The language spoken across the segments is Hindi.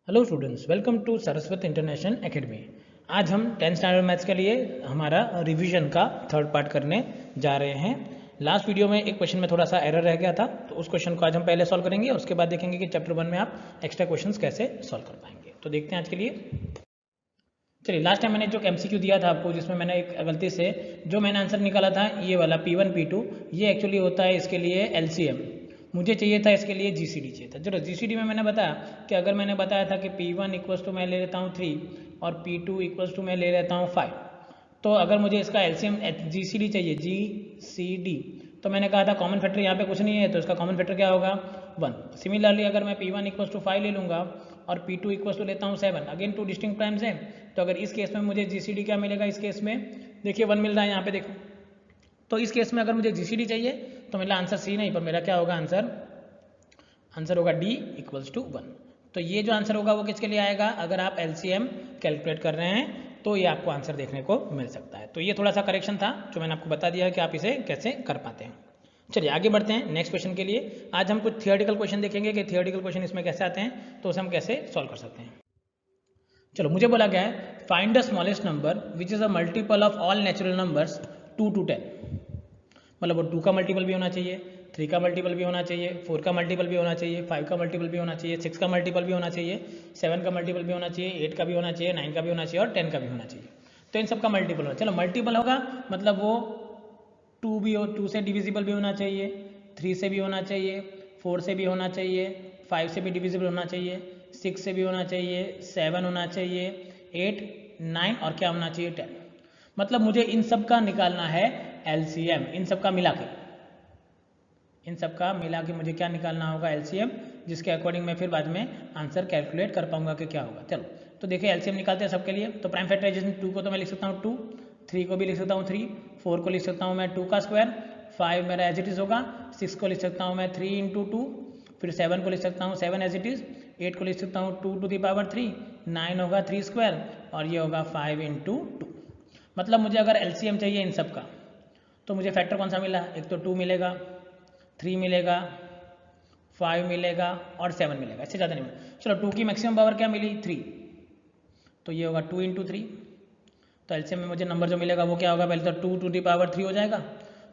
Hello students, welcome to Saraswati international academy. आज हम 10th स्टैंडर्ड मैथ्स के लिए हमारा रिवीजन का थर्ड पार्ट करने जा रहे हैं। लास्ट वीडियो में एक क्वेश्चन में थोड़ा सा एरर रह गया था, तो उस क्वेश्चन को आज हम पहले सॉल्व करेंगे। उसके बाद देखेंगे कि चैप्टर 1 में आप एक्स्ट्रा क्वेश्चंस कैसे सॉल्व कर पाएंगे। तो देखते हैं आज के लिए। चलिए, लास्ट टाइम मैंने जो MCQ दिया था आपको, जिसमें मैंने एक गलती से जो मैंने आंसर निकाला था ये वाला P1 P2, ये एक्चुअली होता है इसके लिए LCM। मुझे चाहिए था इसके लिए GCD चाहिए था। चलो, GCD में मैंने बताया कि अगर मैंने बताया था कि P1 इक्वल्स टू मैं ले लेता हूँ 3 और P2 इक्वल्स टू मैं ले लेता हूँ 5, तो अगर मुझे इसका LCM GCD चाहिए, GCD, तो मैंने कहा था कॉमन फैक्टर यहाँ पे कुछ नहीं है, तो इसका कॉमन फैक्टर क्या होगा 1। सिमिलरली अगर मैं P1 इक्वल्स टू 5 ले लूँगा और P2 इक्वल्स टू लेता हूँ 7, अगेन टू डिस्टिंक्ट प्राइम्स हैं, तो अगर इस केस में मुझे GCD क्या मिलेगा, इस केस में देखिए 1 मिल रहा है यहाँ पे देखो। तो इस केस में अगर मुझे GCD चाहिए तो मेरा आंसर C नहीं, पर मेरा क्या होगा आंसर होगा D इक्वल्स टू 1। तो ये जो आंसर होगा वो किसके लिए आएगा, अगर आप LCM कैलकुलेट कर रहे हैं तो ये आपको आंसर देखने को मिल सकता है। तो ये थोड़ा सा करेक्शन था जो मैंने आपको बता दिया है कि आप इसे कैसे कर पाते हैं। चलिए आगे बढ़ते हैं नेक्स्ट क्वेश्चन के लिए। आज हम कुछ थियोरेटिकल क्वेश्चन देखेंगे कि थियोरेटिकल क्वेश्चन इसमें कैसे आते हैं, तो उसे हम कैसे सॉल्व कर सकते हैं। चलो, मुझे बोला गया है find the smallest number which is a multiple of all natural numbers 2 to 10। मतलब वो 2 का मल्टीपल भी होना चाहिए, 3 का मल्टीपल भी होना चाहिए, 4 का मल्टीपल भी होना चाहिए, 5 का मल्टीपल भी होना चाहिए, 6 का मल्टीपल भी होना चाहिए, 7 का मल्टीपल भी होना चाहिए, 8 का भी होना चाहिए, 9 का भी होना चाहिए और 10 का भी होना चाहिए। तो इन सब का मल्टीपल होगा। चलो, मल्टीपल होगा मतलब वो 2 भी हो, 2 से डिविजिबल भी होना चाहिए, 3 से भी होना चाहिए, 4 से भी होना चाहिए, 5 से भी डिविजिबल होना चाहिए, 6 से भी होना चाहिए, 7 होना चाहिए, 8, 9 और क्या होना चाहिए 10। मतलब मुझे इन सब का निकालना है LCM, इन सब का मिला के मुझे क्या निकालना होगा LCM, जिसके अकॉर्डिंग मैं फिर बाद में आंसर कैलकुलेट कर पाऊंगा कि क्या होगा। चलो, तो देखिए LCM निकालते हैं सबके लिए। तो प्राइम फैक्टराइजेशन 2 को तो मैं लिख सकता हूँ 2, 3 को भी लिख सकता हूँ 3, 4 को लिख सकता हूँ मैं 2 का स्क्वायर, 5 मेरा एज इट इज होगा, 6 को लिख सकता हूँ मैं 3 × 2, फिर 7 को लिख सकता हूँ 7 एज इट इज, 8 को लिख सकता हूँ 2 to the power 3, 9 होगा 3 स्क्वायर और ये होगा 5 × 2। मतलब मुझे अगर LCM चाहिए इन सब का, तो मुझे फैक्टर कौन सा मिला, एक तो 2 मिलेगा, 3 मिलेगा, 5 मिलेगा और 7 मिलेगा, इससे ज़्यादा नहीं मिलेगा। चलो, 2 की मैक्सिमम पावर क्या मिली 3, तो ये होगा 2 × 3। तो LCM में मुझे नंबर जो मिलेगा वो क्या होगा, पहले तो 2 to the power 3 हो जाएगा।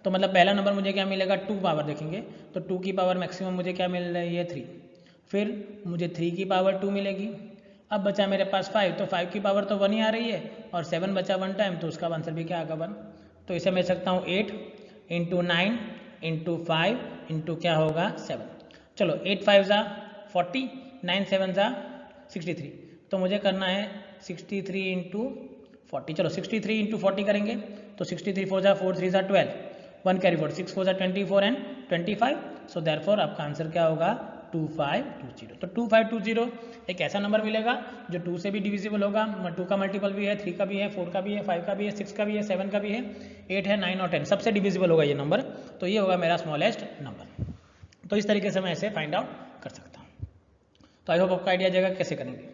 तो मतलब पहला नंबर मुझे क्या मिलेगा 2 पावर देखेंगे, तो 2 की पावर मैक्सिमम मुझे क्या मिल रही है 3, फिर मुझे 3 की पावर 2 मिलेगी। अब बचा मेरे पास 5, तो 5 की पावर तो 1 ही आ रही है और 7 बचा 1 टाइम, तो उसका आंसर भी क्या आएगा 1। तो इसे मैं सकता हूँ 8 × 9 × 5 × क्या होगा 7। चलो, 8 5 ज़ा 40, 9 7 ज़ा 63, तो मुझे करना है 63 × 40। चलो, 63 × 40 करेंगे तो 63 4 ज़ा 4 3 ज़ा 12, 1 कैरी फॉर 6 4 ज़ा 24 एंड 25। सो देयरफॉर आपका आंसर क्या होगा 2520। तो 2520 एक ऐसा नंबर मिलेगा जो 2 से भी डिविजिबल होगा, 2 का मल्टीपल भी है, 3 का भी है, 4 का भी है, 5 का भी है, 6 का भी है, 7 का भी है, 8 है, 9 और 10 सबसे डिविजिबल होगा ये नंबर। तो ये होगा मेरा स्मॉलेस्ट नंबर। तो इस तरीके से मैं इसे फाइंड आउट कर सकता हूँ। तो आई होप आपका आइडिया जाएगा कैसे करेंगे।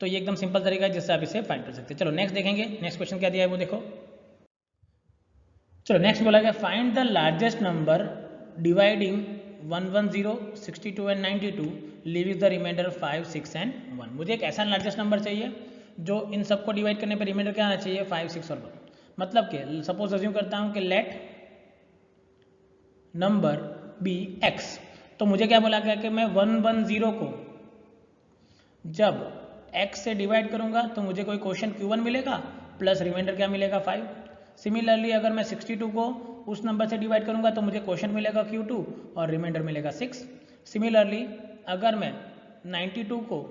तो ये एकदम सिंपल तरीका है जिससे आप इसे फाइंड कर सकते हैं। चलो नेक्स्ट देखेंगे, नेक्स्ट क्वेश्चन क्या दिया है वो देखो। चलो, नेक्स्ट बोला गया find the largest number dividing 110, 62 and 92, leaving the remainder 5 6 and 1। मुझे एक ऐसा लार्जेस्ट नंबर चाहिए जो इन सबको डिवाइड करने पर रिमाइंडर क्या आना चाहिए 5 6 और 1। मतलब कि सपोज अज्यूम करता हूँ कि लेट नंबर बी x, तो मुझे क्या बोला गया कि मैं 110 को जब x से डिवाइड करूंगा तो मुझे कोई क्वेश्चन Q1 मिलेगा प्लस रिमाइंडर क्या मिलेगा 5। सिमिलरली अगर मैं 62 को उस नंबर से डिवाइड करूंगा तो मुझे क्वेश्चन मिलेगा Q2 और रिमाइंडर मिलेगा 6। सिमिलरली अगर मैं 92 को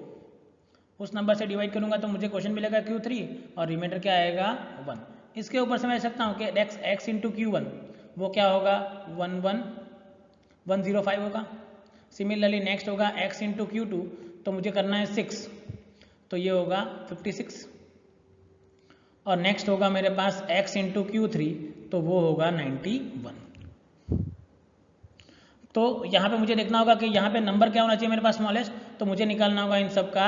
उस नंबर से डिवाइड करूंगा तो मुझे क्वेश्चन मिलेगा Q3 और रिमाइंडर क्या आएगा 1। इसके ऊपर से मैं लिख सकता हूँ कि x × Q1 वो क्या होगा 105 होगा। सिमिलरली नेक्स्ट होगा x × Q2, तो मुझे करना है 6, तो ये होगा 56। और नेक्स्ट होगा मेरे पास x × Q3, तो वो होगा 91। तो यहाँ पे मुझे देखना होगा कि यहाँ पे नंबर क्या होना चाहिए मेरे पास स्मॉलेस्ट, तो मुझे निकालना होगा इन सब का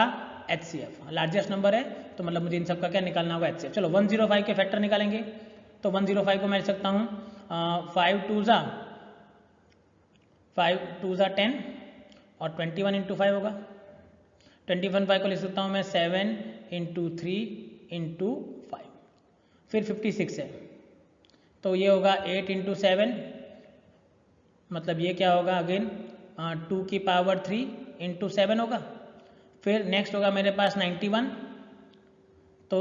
HCF। लार्जेस्ट नंबर है तो मतलब मुझे इन सब का क्या निकालना होगा HCF। चलो, 105 के फैक्टर निकालेंगे। तो 105 को मैं लिख सकता हूँ 5 2 ज़ा 10 और 21 × 5 होगा, 25 को लिख सकता हूँ मैं 7 इंटू 3 इंटू 5, फिर 56 है तो ये होगा 8 इंटू 7, मतलब ये क्या होगा अगेन 2 की पावर 3 इंटू 7 होगा। फिर नेक्स्ट होगा मेरे पास 91, तो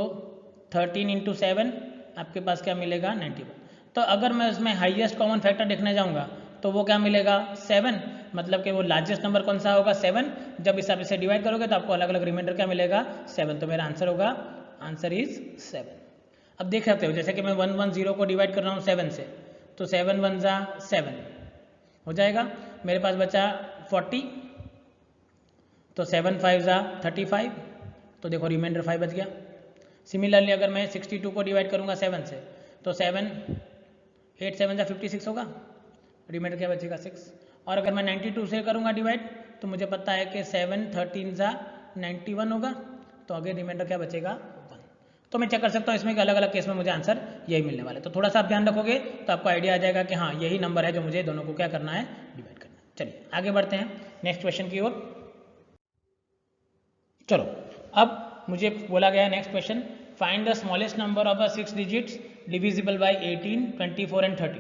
13 इंटू 7 आपके पास क्या मिलेगा 91। तो अगर मैं उसमें हाईएस्ट कॉमन फैक्टर देखने जाऊंगा तो वो क्या मिलेगा 7, मतलब कि वो लार्जेस्ट नंबर कौन सा होगा 7। जब इस आप इसे डिवाइड करोगे तो आपको अलग अलग रिमाइंडर क्या मिलेगा 7, तो मेरा आंसर होगा, आंसर इज 7। अब देख सकते हो जैसे कि मैं 110 को डिवाइड कर रहा हूँ 7 से, तो 7 1 जा 7 हो जाएगा, मेरे पास बचा 40, तो 7 5 जा 35, तो देखो रिमाइंडर 5 बच गया। सिमिलरली अगर मैं 62 को डिवाइड करूंगा 7 से, तो 7 8 7 जा 56 होगा, रिमाइंडर क्या बचेगा 6। और अगर मैं 92 से करूंगा डिवाइड तो मुझे पता है कि 7 13 जा 91 होगा, तो आगे रिमाइंडर क्या बचेगा 1। तो मैं चेक कर सकता हूँ इसमें कि अलग अलग केस में मुझे आंसर यही मिलने वाला है। तो थोड़ा सा आप ध्यान रखोगे तो आपको आइडिया आ जाएगा कि हाँ यही नंबर है जो मुझे दोनों को क्या करना है, डिवाइड करना है। चलिए आगे बढ़ते हैं नेक्स्ट क्वेश्चन की ओर। चलो अब मुझे बोला गया next question, find the smallest number of a 6 digits divisible by 18 24 and 30।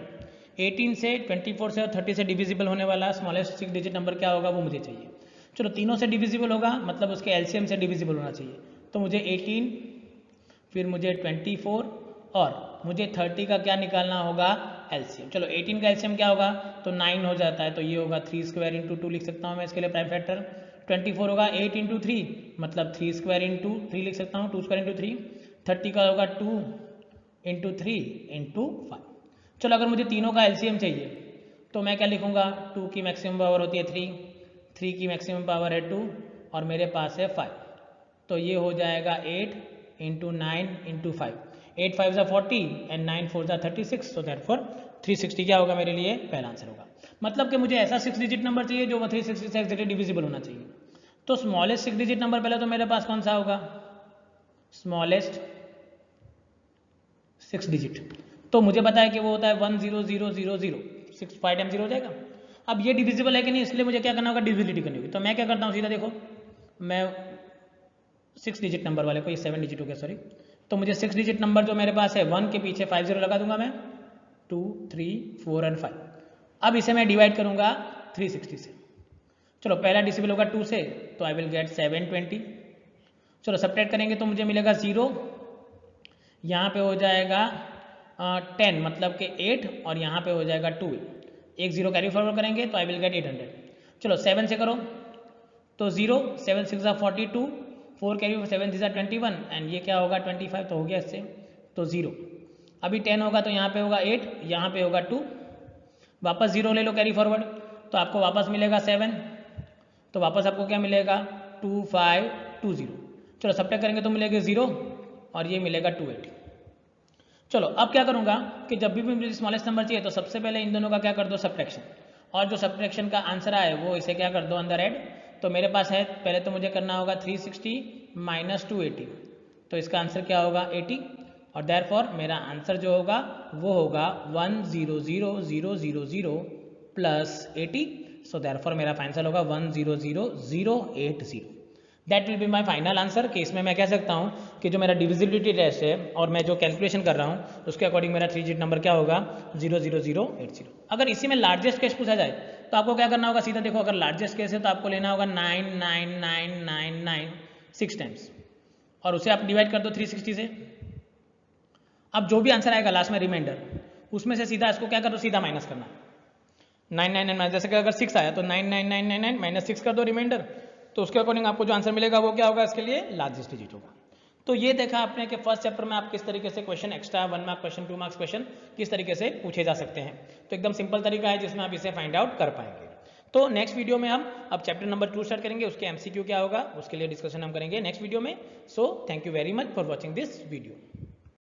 18 से 24 से और 30 से डिविजिबल होने वाला स्मॉलेस्ट 6 डिजिट नंबर क्या होगा वो मुझे चाहिए। चलो तीनों से डिविजिबल होगा मतलब उसके एलसीएम से डिविजिबल होना चाहिए, तो मुझे 18 फिर मुझे 24 और मुझे 30 का क्या निकालना होगा एलसीएम। चलो 18 का एलसीएम क्या होगा, तो 9 हो जाता है, तो ये होगा 3 स्क्वायर इंटू 2 लिख सकता हूँ मैं इसके लिए प्राइम फैक्टर। 24 होगा 8 इंटू 3 मतलब 3 स्क्वायर इंटू 3 लिख सकता हूँ, 2 स्क्वायर इंटू 3। 30 का होगा 2 इंटू 3 इंटू 5। चलो अगर मुझे तीनों का एलसीएम चाहिए तो मैं क्या लिखूंगा, 2 की मैक्सिमम पावर होती है 3, 3 की मैक्सिमम पावर है 2 और मेरे पास है 5, तो ये हो जाएगा 8 इंटू 9 इंटू 5। 8 5 जा 40 एंड 9 4 जा 36, सो देयरफॉर 360 क्या होगा मेरे लिए पहला आंसर होगा। मतलब कि मुझे ऐसा 6 डिजिट नंबर चाहिए जो 360 से एक्जैक्टली डिविजिबल होना चाहिए। तो स्मॉलेस्ट 6 डिजिट नंबर पहले तो मेरे पास कौन सा होगा, स्मॉलेस्ट 6 डिजिट, तो मुझे पता है कि वो होता है 10000, 6 5 टाइम 0 हो जाएगा। अब ये डिविजिबल है कि नहीं, इसलिए मुझे क्या करना होगा, डिविजिबिलिटी करनी होगी। तो मैं क्या करता हूँ सीधा देखो, मैं 6 डिजिट नंबर वाले को, ये 7 डिजिट हो गया सॉरी, तो मुझे 6 डिजिट नंबर जो मेरे पास है 1 के पीछे 5 0 लगा दूंगा मैं, 2 3 4 एंड 5। अब इसे मैं डिवाइड करूंगा 360 से। चलो पहला डिविजिबल होगा 2 से, तो आई विल गेट 720। चलो सब्ट्रैक्ट करेंगे तो मुझे मिलेगा 0, यहाँ पे हो जाएगा 10 मतलब कि 8 और यहाँ पे हो जाएगा 2, एक 0 कैरी फॉरवर्ड करेंगे तो आई विल गेट 800। चलो 7 से करो तो 0, 7 6 42, 4 कैरी 7 6 21 एंड ये क्या होगा 25, तो हो गया इससे, तो 0। अभी 10 होगा तो यहाँ पे होगा 8, यहाँ पे होगा 2, वापस 0 ले लो कैरी फॉरवर्ड तो आपको वापस मिलेगा 7, तो वापस आपको क्या मिलेगा 2520। चलो सब्ट्रैक्ट करेंगे तो मिलेगा 0 और ये मिलेगा 280। चलो अब क्या करूंगा कि जब भी मुझे स्मॉलेस्ट नंबर चाहिए तो सबसे पहले इन दोनों का क्या कर दो सब्ट्रैक्शन, और जो सब्ट्रैक्शन का आंसर आए वो इसे क्या कर दो अंदर ऐड। तो मेरे पास है पहले तो मुझे करना होगा 360 माइनस 280, तो इसका आंसर क्या होगा 80, और देयरफॉर मेरा आंसर जो होगा वो होगा 100000 प्लस 80, सो देयरफॉर मेरा आंसर होगा 100080। That will be my final answer. कि इसमें मैं कह सकता हूँ कि जो मेरा डिविजिबिलिटी टेस्ट है और मैं जो कैलकुलेशन कर रहा हूँ उसके अकॉर्डिंग मेरा 3 डिजिट नंबर क्या होगा 00080। अगर इसी में लार्जेस्ट केस पूछा जाए तो आपको क्या करना होगा, सीधा देखो अगर लार्जेस्ट केस है तो आपको लेना होगा 99999 6 टाइम्स और उसे आप डिवाइड कर दो 360 से। अब जो भी आंसर आएगा लास्ट में रिमाइंडर, उसमें से सीधा इसको क्या करो, सीधा माइनस करना 999, जैसे कि अगर 6 आया तो 99999 माइनस 6 कर दो रिमाइंडर, तो उसके अकॉर्डिंग आपको जो आंसर मिलेगा वो क्या होगा, इसके लिए लार्जेस्ट डिजिट होगा। तो ये देखा आपने कि फर्स्ट चैप्टर में आप किस तरीके से question extra 1 mark question 2 marks question किस तरीके से पूछे जा सकते हैं। तो एकदम सिंपल तरीका है जिसमें आप इसे फाइंड आउट कर पाएंगे। तो नेक्स्ट वीडियो में हम अब चैप्टर नंबर 2 स्टार्ट करेंगे, उसके एमसीक्यू क्या होगा उसके लिए डिस्कशन हम करेंगे नेक्स्ट वीडियो में। So thank you very much for watching this video.